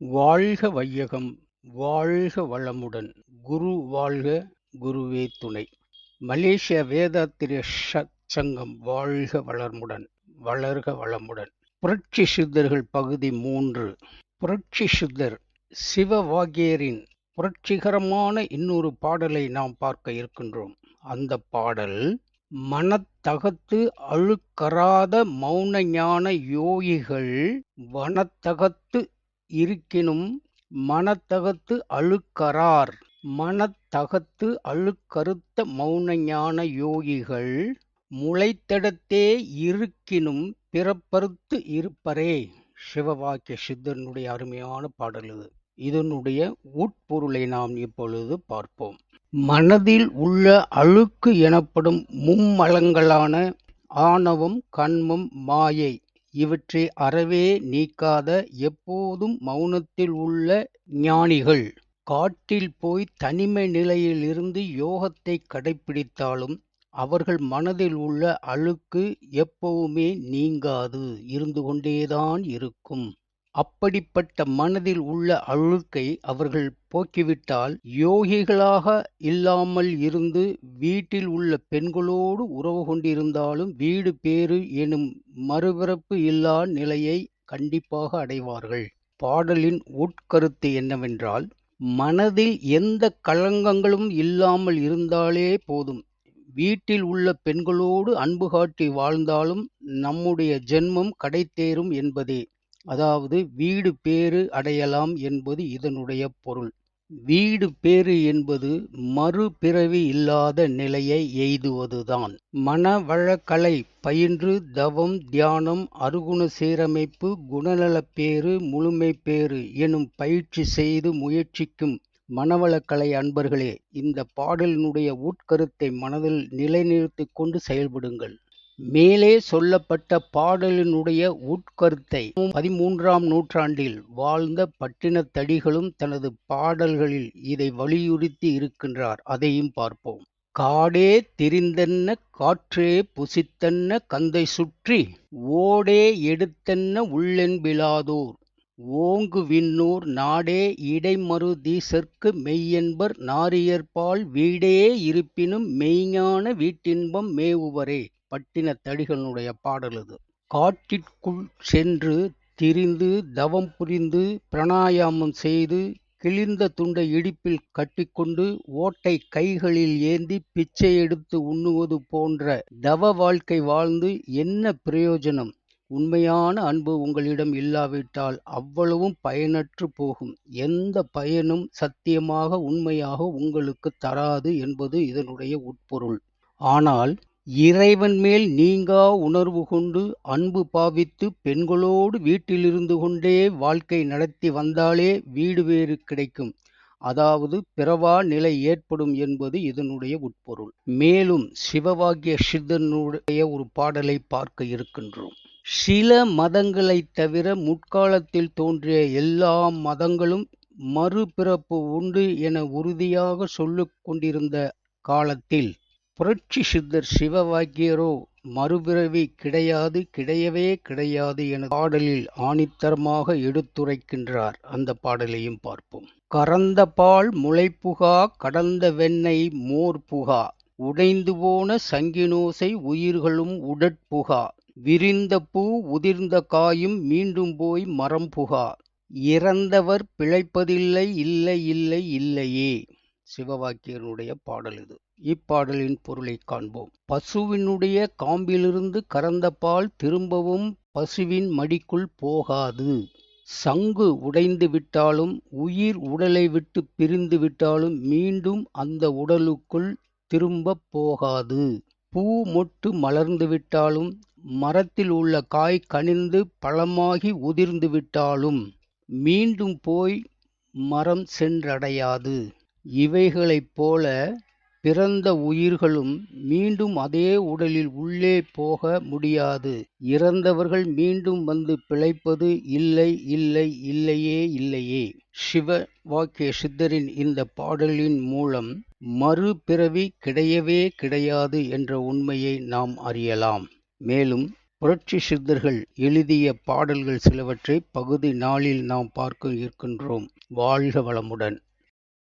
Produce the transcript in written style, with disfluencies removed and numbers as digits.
வாழ்க வையகம் வாழ்க வளமுடன் குரு வாழ்க குருவே துணை. மலேசிய வேதாத்திரிய சங்கம் வாழ்க வளமுடன் வளர்க வளமுடன். புரட்சி சித்தர்கள் பகுதி 3. புரட்சி சித்தர் சிவவாக்கியரின் புரட்சிகரமான இன்னொரு பாடலை நாம் பார்க்க இருக்கின்றோம். அந்த பாடல் மனத்தகத்து அழுக்கறாத மௌன ஞான யோகிகள் வனத்தகத்து இருக்கினும் மனத்தகத்து அழுக்கறார். மனத்தகத்து அழுக்கறுத்த மௌன ஞான யோகிகள் முளைத்தடத்தே இருக்கினும் பிறப்பறுத்து இருப்பரே. சிவவாக்கிய சித்தனுடைய அருமையான பாடல் இது. இதனுடைய உட்பொருளை நாம் இப்பொழுது பார்ப்போம். மனதில் உள்ள அழுக்கு எனப்படும் மும்மலங்களான ஆணவம், கன்மம், மாயை இவற்றை அறவே நீக்காத எப்போதும் மௌனத்தில் உள்ள ஞானிகள் காட்டில் போய் தனிமை நிலையில் இருந்து யோகத்தை கடைப்பிடித்தாலும் அவர்கள் மனதில் உள்ள அழுக்கு எப்பவுமே நீங்காது இருந்து கொண்டேதான் இருக்கும். அப்படிப்பட்ட மனதில் உள்ள அழுக்கை அவர்கள் போக்கிவிட்டால் யோகிகளாக இல்லாமல் இருந்து வீட்டில் உள்ள பெண்களோடு உறவு கொண்டிருந்தாலும் வீடு பேறு எனும் மறுபிறப்பு இல்லா நிலையை கண்டிப்பாக அடைவார்கள். பாடலின் உட்கருத்து என்னவென்றால், மனதில் எந்த களங்கங்களும் இல்லாமல் இருந்தாலே போதும். வீட்டில் உள்ள பெண்களோடு அன்பு காட்டி வாழ்ந்தாலும் நம்முடைய ஜென்மம் கடைத்தேறும் என்பதே. அதாவது வீடு பேறு அடையலாம் என்பது இதனுடைய பொருள். வீடு பேறு என்பது மறுபிறவி இல்லாத நிலையை எய்துவதுதான். மனவளக்கலை பயின்று தவம், தியானம், அருகுண சீரமைப்பு, குணநலப்பேறு, முழுமை பேறு எனும் பயிற்சி செய்து முயற்சிக்கும் மனவளக்கலை அன்பர்களே, இந்த பாடலினுடைய உட்கருத்தை மனதில் நிலைநிறுத்திக் கொண்டு செயல்படுங்கள். மேலே சொல்லப்பட்ட பாடலினுடைய உட்கருத்தை 13ஆம் நூற்றாண்டில் வாழ்ந்த பட்டினத்தடிகளும் தனது பாடல்களில் இதை வலியுறுத்தி இருக்கின்றார். அதையும் பார்ப்போம். காடே திரிந்தென்ன காற்றே புசித்தென்ன கந்தை சுற்றி ஓடே எடுத்தென்ன உள்ளென்பிலாதோர் ஓங்கு விண்ணூர் நாடே இடைமரு தீசற்கு மெய்யென்பர் நாரியர்பால் வீடே இருப்பினும் மெய்ஞான வீட்டின்பம் மேவுவரே. பட்டினத்தடிகளுடைய பாடல் இது. காட்டிற்குள் சென்று திரிந்து தவம் புரிந்து பிராணாயாமம் செய்து கிழிந்த துண்டை இடுப்பில் கட்டிக்கொண்டு ஓட்டை கைகளில் ஏந்தி பிச்சை எடுத்து உண்ணுவது போன்ற தவ வாழ்க்கை வாழ்ந்து என்ன பிரயோஜனம்? உண்மையான அன்பு உங்களிடம் இல்லாவிட்டால் அவ்வளவும் பயனற்று போகும். எந்த பயனும் சத்தியமாக உண்மையாக உங்களுக்கு தராது என்பது இதனுடைய உட்பொருள். ஆனால் இறைவன் மேல் நீங்கா உணர்வு கொண்டு அன்பு பாவித்து பெண்களோடு வீட்டிலிருந்து கொண்டே வாழ்க்கை நடத்தி வந்தாலே வீடு வேறு கிடைக்கும். அதாவது பிறவா நிலை ஏற்படும் என்பது இதனுடைய உட்பொருள். மேலும் சிவவாக்கிய சித்தனுடைய ஒரு பாடலை பார்க்க இருக்கின்றோம். சில மதங்களைத் தவிர முற்காலத்தில் தோன்றிய எல்லா மதங்களும் மறுபிறப்பு உண்டு என உறுதியாக சொல்லிக் கொண்டிருந்த காலத்தில் புரட்சி சித்தர் சிவவாக்கியரோ மறுபிறவி கிடையாது, கிடையவே கிடையாது என பாடலில் ஆணித்தரமாக எடுத்துரைக்கின்றார். அந்த பாடலையும் பார்ப்போம். கறந்த பால் முளைப்புகா கடந்த வெண்ணெய் மோர் புகா உடைந்து போன சங்கினோசை உயிர்களும் உடற்புகா விரிந்த பூ உதிர்ந்த காயும் மீண்டும் போய் மரம் புகா இறந்தவர் பிழைப்பதில்லை இல்லை இல்லை இல்லையே. சிவவாக்கியனுடைய பாடல் இது. இப்பாடலின் பொருளை காண்போம். பசுவினுடைய காம்பிலிருந்து கறந்த பால் திரும்பவும் பசுவின் மடிக்குள் போகாது. சங்கு உடைந்து விட்டாலும் உயிர் உடலை விட்டு பிரிந்து விட்டாலும் மீண்டும் அந்த உடலுக்குள் திரும்ப போகாது. பூ மொட்டு மலர்ந்து விட்டாலும் மரத்தில் உள்ள காய் கனிந்து பழமாகி உதிர்ந்து விட்டாலும் மீண்டும் போய் மரம் சென்றடையாது. இவைகளைப் போல பிறந்த உயிர்களும் மீண்டும் அதே உடலில் உள்ளே போக முடியாது. இறந்தவர்கள் மீண்டும் வந்து பிழைப்பது இல்லை இல்லை இல்லையே இல்லையே. சிவவாக்கிய சித்தரின் இந்த பாடலின் மூலம் மறுபிறவி கிடையவே கிடையாது என்ற உண்மையை நாம் அறியலாம். மேலும் புரட்சி சித்தர்கள் எழுதிய பாடல்கள் சிலவற்றை பகுதி 4ல் நாம் பார்க்க இருக்கின்றோம். வாழ்க வளமுடன்.